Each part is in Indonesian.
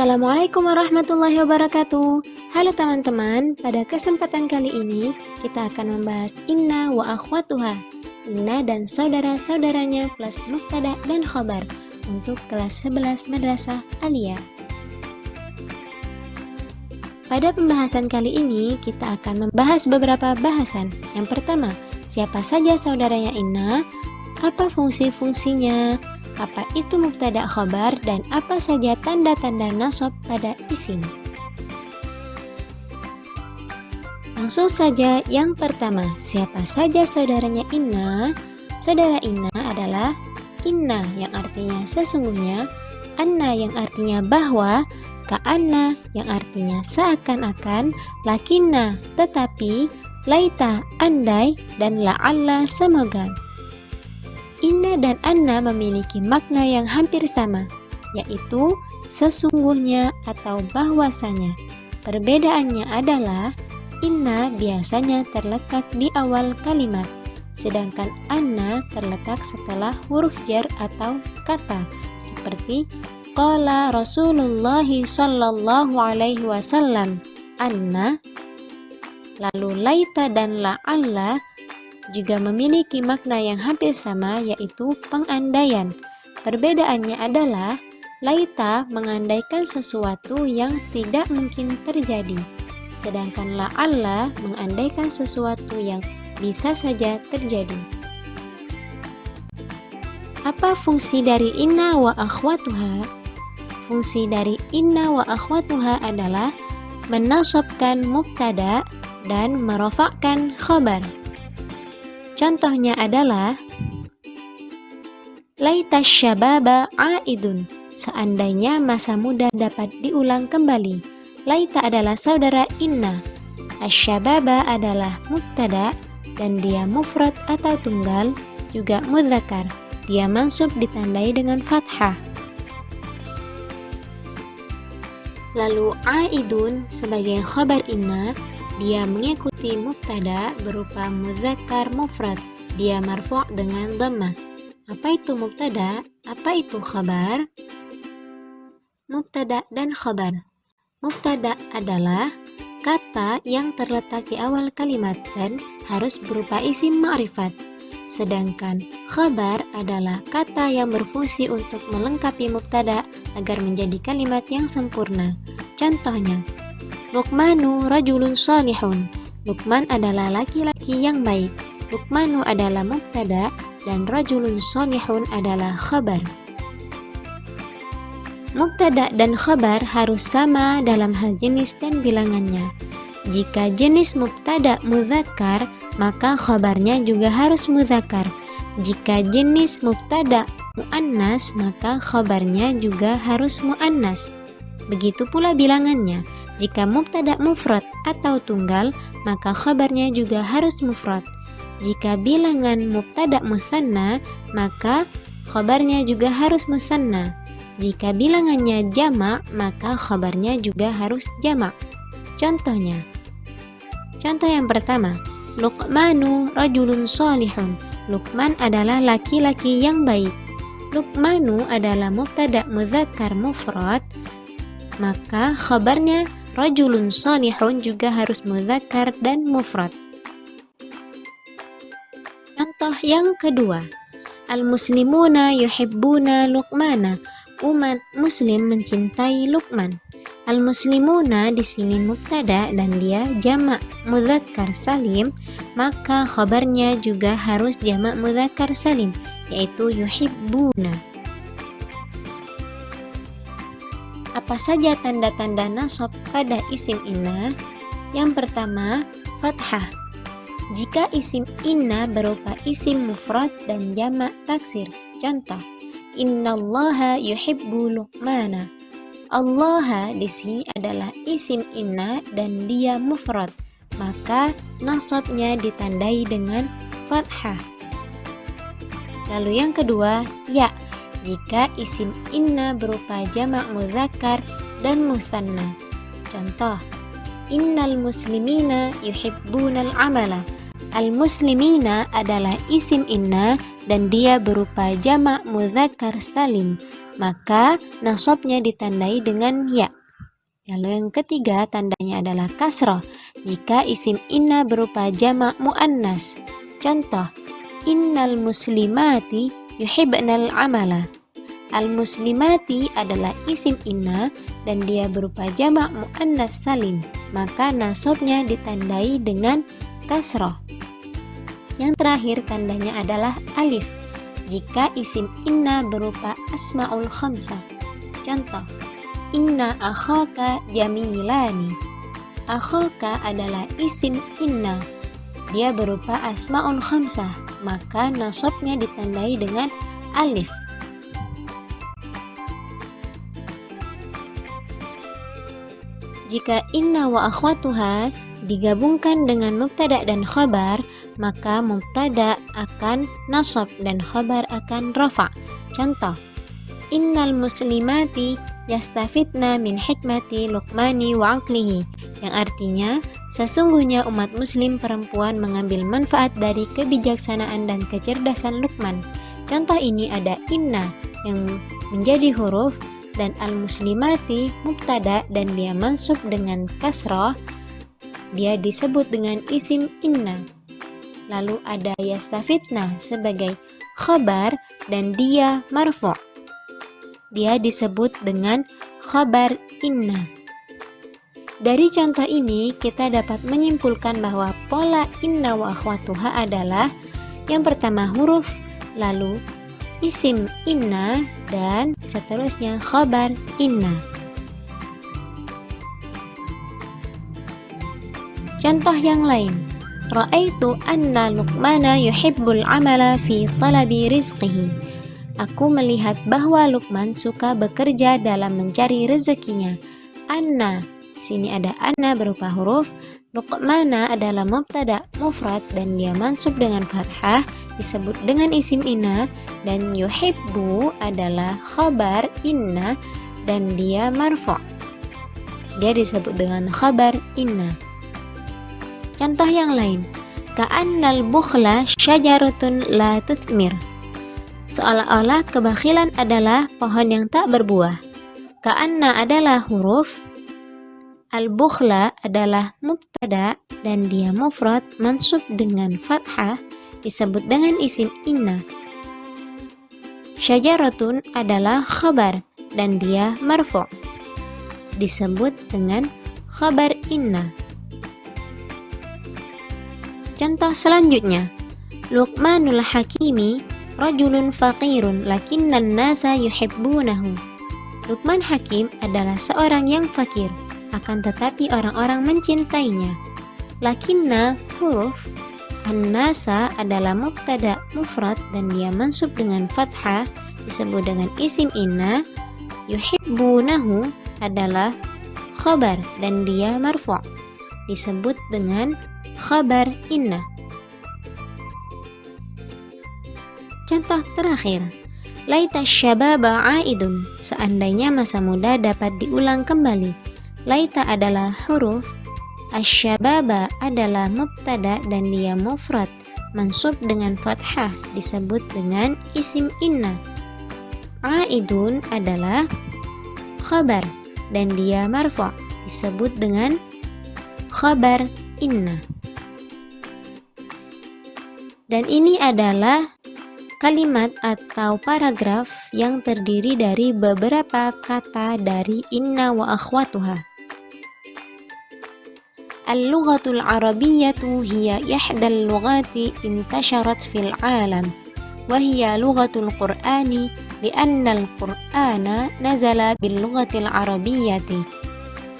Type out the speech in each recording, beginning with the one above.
Assalamualaikum warahmatullahi wabarakatuh. Halo teman-teman, pada kesempatan kali ini kita akan membahas inna wa akhwatuha, inna dan saudara-saudaranya plus mubtada dan khobar untuk kelas 11 Madrasah Aliyah. Pada pembahasan kali ini kita akan membahas beberapa bahasan. Yang pertama, siapa saja saudaranya inna, apa fungsi-fungsinya, apa itu mubtada khobar, dan apa saja tanda-tanda nasab pada isim. Langsung saja yang pertama, siapa saja saudaranya inna? Saudara inna adalah inna yang artinya sesungguhnya, anna yang artinya bahwa, ka'anna yang artinya seakan-akan, lakinna tetapi, laita andai, dan la'alla semoga. Inna dan anna memiliki makna yang hampir sama, yaitu sesungguhnya atau bahwasanya. Perbedaannya adalah inna biasanya terletak di awal kalimat, sedangkan anna terletak setelah huruf jar atau kata, seperti qala Rasulullah sallallahu alaihi wasallam anna. Lalu laita dan la'alla juga memiliki makna yang hampir sama, yaitu pengandaian. Perbedaannya adalah laita mengandaikan sesuatu yang tidak mungkin terjadi, sedangkan la'alla mengandaikan sesuatu yang bisa saja terjadi. Apa fungsi dari inna wa akhwatuha? Fungsi dari inna wa akhwatuha adalah menasabkan mubtada dan merofakkan khobar. Contohnya adalah laita syababa aidun, seandainya masa muda dapat diulang kembali. Laita adalah saudara inna, asyababa adalah mubtada dan dia mufrad atau tunggal, juga mudzakkar. Dia mansub ditandai dengan fathah. Lalu aidun sebagai khabar inna, dia mengikuti mubtada berupa mudzakkar mufrad. Dia marfu' dengan dhammah. Apa itu mubtada? Apa itu khabar? Mubtada dan khabar. Mubtada adalah kata yang terletak di awal kalimat dan harus berupa isim ma'rifat. Sedangkan khabar adalah kata yang berfungsi untuk melengkapi mubtada agar menjadi kalimat yang sempurna. Contohnya, Luqmanu rajulun salihun. Luqman adalah laki-laki yang baik. Luqmanu adalah mubtada dan rajulun salihun adalah khabar. Mubtada dan khabar harus sama dalam hal jenis dan bilangannya. Jika jenis mubtada mudzakkar, maka khabarnya juga harus mudzakkar. Jika jenis mubtada muannas, maka khabarnya juga harus muannas. Begitu pula bilangannya. Jika mubtada mufrad atau tunggal, maka khabarnya juga harus mufrad. Jika bilangan mubtada mutsanna, maka khabarnya juga harus mutsanna. Jika bilangannya jamak, maka khabarnya juga harus jamak. Contohnya, contoh yang pertama, Luqmanu rajulun salihun. Luqman adalah laki-laki yang baik. Luqmanu adalah mubtada mudzakkar mufrad, maka khabarnya rajulun salihun juga harus mudzakkar dan mufrad. Contoh yang kedua, al-muslimuna yuhibbuna Luqmana. Umat muslim mencintai Luqman. Al-muslimuna di sini mubtada dan dia jamak mudzakkar salim, maka khabarnya juga harus jamak mudzakkar salim, yaitu yuhibbuna. Apa saja tanda-tanda nasab pada isim inna? Yang pertama, fathah. Jika isim inna berupa isim mufrad dan jamak taksir. Contoh, innallaha yuhibbu Luqmana. Allah di sini adalah isim inna dan dia mufrad, maka nasabnya ditandai dengan fathah. Lalu yang kedua, ya. Jika isim inna berupa jamak mudzakkar dan mutsanna. Contoh, innal muslimina yuhibbunal amala. Al-muslimina adalah isim inna dan dia berupa jamak mudzakkar salim, maka nasabnya ditandai dengan ya. Lalu yang ketiga tandanya adalah kasrah jika isim inna berupa jamak muannas. Contoh, innal muslimati yuhibbnal amala. Al-muslimati adalah isim inna dan dia berupa jamak muannas salim, maka nasabnya ditandai dengan kasrah. Yang terakhir tandanya adalah alif jika isim inna berupa asmaul khamsah. Contoh, inna akhaka jamilani. Akhaka adalah isim inna, dia berupa asmaul khamsah, maka nasabnya ditandai dengan alif. Jika inna wa akhwatuha digabungkan dengan mubtada dan khabar, maka mubtada akan nasab dan khabar akan rafa. Contoh, innal muslimati yastafidna min hikmati luqmani wa aqlihi, yang artinya sesungguhnya umat muslim perempuan mengambil manfaat dari kebijaksanaan dan kecerdasan Luqman. Contoh ini ada inna yang menjadi huruf dan al-muslimati mubtada dan dia mansub dengan kasrah, dia disebut dengan isim inna. Lalu ada yastafidna sebagai khabar dan dia marfu', dia disebut dengan khabar inna. Dari contoh ini kita dapat menyimpulkan bahwa pola inna wa akhwatuha adalah yang pertama huruf, lalu isim inna, dan seterusnya khabar inna. Contoh yang lain, ra'aitu anna Luqmana yuhibbul amala fi talabi rizqihi. Aku melihat bahwa Luqman suka bekerja dalam mencari rezekinya. Anna, sini ada anna berupa huruf, Luqmana adalah mubtada mufrad dan dia mansub dengan fathah, disebut dengan isim inna, dan yuhibbu adalah khabar inna dan dia marfu', dia disebut dengan khabar inna. Contoh yang lain, ka'annal bukhla syajaratun la tuthmir. Seolah-olah kebakhilan adalah pohon yang tak berbuah. Ka'anna adalah huruf, al-bukhla adalah mubtada dan dia mufrad mansub dengan fathah, disebut dengan isim inna. Syajaratun adalah khabar dan dia marfu', disebut dengan khabar inna. Contoh selanjutnya, Luqmanul Hakimi rajulun faqirun lakinnan nasa yuhibbunahu. Luqman Hakim adalah seorang yang fakir, akan tetapi orang-orang mencintainya. Lakinna huruf, an-nasa adalah mubtada mufrad dan dia mansub dengan fathah, disebut dengan isim inna. Yuhibbunahu adalah khabar dan dia marfu', disebut dengan khabar inna. Contoh terakhir, laita syababa aidun, seandainya masa muda dapat diulang kembali. Laita adalah huruf, asyababa adalah mubtada dan dia mufrad mansub dengan fathah, disebut dengan isim inna. Aidun adalah khabar dan dia marfu', disebut dengan khabar inna. Dan ini adalah kalimat atau paragraf yang terdiri dari beberapa kata dari inna wa akhwatuha. Al-lughatul arabiyyatu hiya ihdal lughati intasharat fil alam wa hiya lughatul qur'ani li'anna al-qur'ana nazala bil lughatil arabiyyati.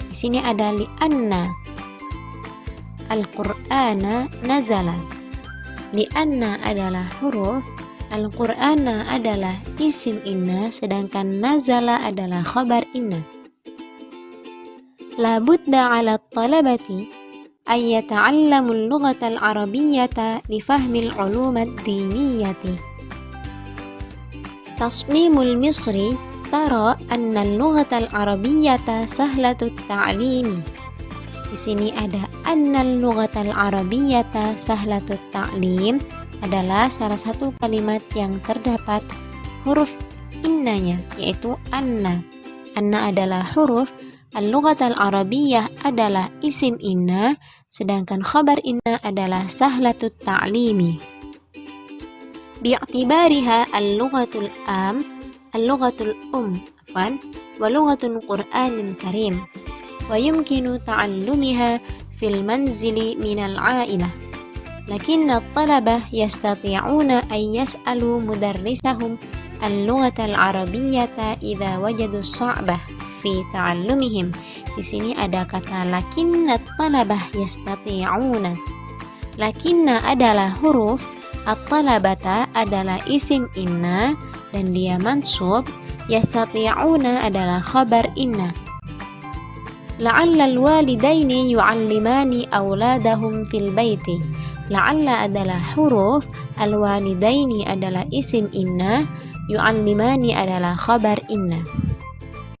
Di sini ada li'anna al-qur'ana nazala. Li'anna adalah huruf, Al-Qur'ana adalah isim inna, sedangkan nazala adalah khabar inna. La budda 'ala at-talabati ay yata'allamu al-lughata al-arabiyyata li fahmi al-'ulum ad-diniyati. Tasnimul Misri tara anna al-lughata al-arabiyyata sahlatu at-ta'lim. Di sini ada anna al-lughata al-arabiyyata sahlatu at-ta'lim. adalah salah satu kalimat yang terdapat huruf innanya, yaitu anna. Anna adalah huruf, al-lughat al-arabiyyah adalah isim inna, sedangkan khabar inna adalah sahlatut ta'limi. Bi'tibariha al-lughatul al-lughatul wa lughatul Qur'anil Karim, wa yumkinu ta'allumiha fil manzili minal 'ailah. لكن الطلبة يستطيعون أن يسألوا مدرسهم اللغة العربية إذا وجدوا الصعوبة في تعلمهم. Di sini ada kata lakinna talabah yastati'una. Lakinna adalah huruf, at-talabata adalah isim inna dan dia mansub, yastati'una adalah khabar inna. La'alla al-walidaini yu'allimani awladahum fil baiti. La'alla adalah huruf, al-walidaini adalah isim inna, yu'allimani adalah khabar inna.